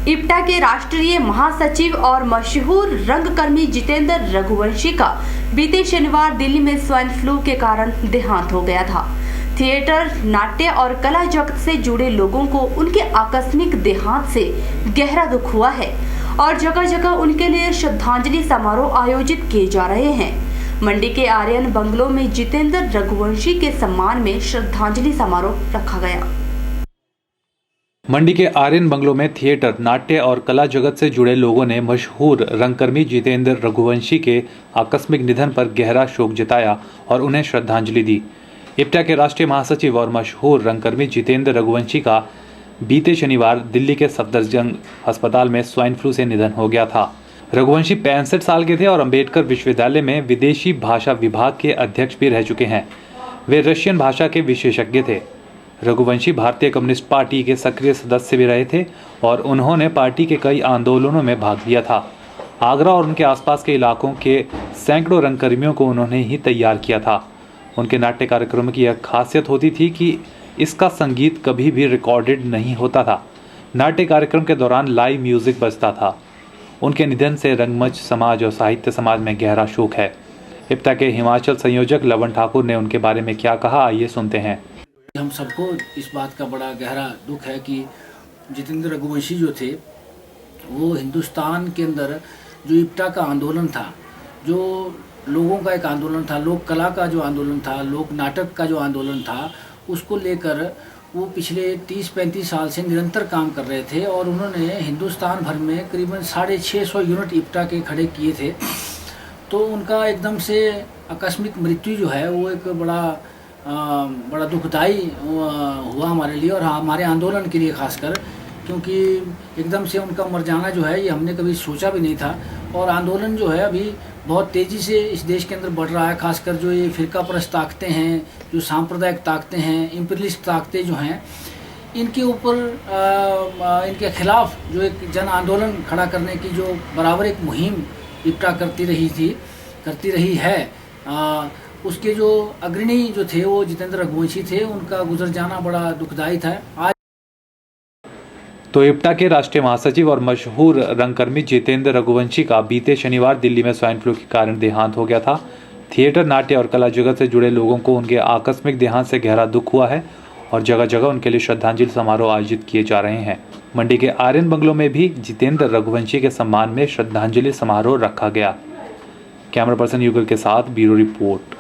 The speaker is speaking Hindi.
इप्टा के राष्ट्रीय महासचिव और मशहूर रंगकर्मी जितेंद्र रघुवंशी का बीते शनिवार दिल्ली में स्वाइन फ्लू के कारण देहांत हो गया था। थिएटर, नाट्य और कला जगत से जुड़े लोगों को उनके आकस्मिक देहांत से गहरा दुख हुआ है और जगह जगह उनके लिए श्रद्धांजलि समारोह आयोजित किए जा रहे हैं। मंडी के आर्यन बंगलो में जितेंद्र रघुवंशी के सम्मान में श्रद्धांजलि समारोह रखा गया। मंडी के आर्यन बंगलो में थिएटर, नाट्य और कला जगत से जुड़े लोगों ने मशहूर रंगकर्मी जितेंद्र रघुवंशी के आकस्मिक निधन पर गहरा शोक जताया और उन्हें श्रद्धांजलि दी। इप्टा के राष्ट्रीय महासचिव और मशहूर रंगकर्मी जितेंद्र रघुवंशी का बीते शनिवार दिल्ली के सफदरजंग अस्पताल में स्वाइन फ्लू से निधन हो गया था। रघुवंशी 65 साल के थे और अंबेडकर विश्वविद्यालय में विदेशी भाषा विभाग के अध्यक्ष भी रह चुके हैं। वे रशियन भाषा के विशेषज्ञ थे। रघुवंशी भारतीय कम्युनिस्ट पार्टी के सक्रिय सदस्य भी रहे थे और उन्होंने पार्टी के कई आंदोलनों में भाग लिया था। आगरा और उनके आसपास के इलाकों के सैकड़ों रंगकर्मियों को उन्होंने ही तैयार किया था। उनके नाट्य कार्यक्रम की यह खासियत होती थी कि इसका संगीत कभी भी रिकॉर्डेड नहीं होता था। नाट्य कार्यक्रम के दौरान लाइव म्यूजिक बजता था। उनके निधन से रंगमंच समाज और साहित्य समाज में गहरा शोक है। इप्टा के हिमाचल संयोजक लवन ठाकुर ने उनके बारे में क्या कहा, आइए सुनते हैं। हम सबको इस बात का बड़ा गहरा दुख है कि जितेंद्र रघुवंशी जो थे वो हिंदुस्तान के अंदर जो इप्टा का आंदोलन था, जो लोगों का एक आंदोलन था, लोक कला का जो आंदोलन था, लोक नाटक का जो आंदोलन था, उसको लेकर वो पिछले 30-35 साल से निरंतर काम कर रहे थे और उन्होंने हिंदुस्तान भर में करीबन 650 यूनिट इप्टा के खड़े किए थे। तो उनका एकदम से आकस्मिक मृत्यु जो है वो एक बड़ा दुखदाई हुआ हमारे लिए और हमारे आंदोलन के लिए खासकर, क्योंकि एकदम से उनका मर जाना जो है ये हमने कभी सोचा भी नहीं था। और आंदोलन जो है अभी बहुत तेज़ी से इस देश के अंदर बढ़ रहा है, खासकर जो ये फिरका परस्त ताकतें हैं, जो सांप्रदायिक ताकतें हैं, इम्पीरियलिस्ट ताकतें जो हैं, इनके ऊपर इनके खिलाफ जो एक जन आंदोलन खड़ा करने की जो बराबर एक मुहिम इप्टा करती रही है, उसके जो अग्रणी जो थे वो जितेंद्र रघुवंशी थे। उनका गुजर जाना बड़ा दुखदायी था। आज तो इप्टा के राष्ट्रीय महासचिव और मशहूर रंगकर्मी जितेंद्र रघुवंशी का बीते शनिवार दिल्ली में स्वाइन फ्लू के कारण देहांत हो गया था। थिएटर, नाट्य और कला जगत से जुड़े लोगों को उनके आकस्मिक देहांत से गहरा दुख हुआ है और जगह जगह उनके लिए श्रद्धांजलि समारोह आयोजित किए जा रहे हैं। मंडी के आर्यन बंगलो में भी जितेंद्र रघुवंशी के सम्मान में श्रद्धांजलि समारोह रखा गया। कैमरा पर्सन युगल के साथ ब्यूरो रिपोर्ट।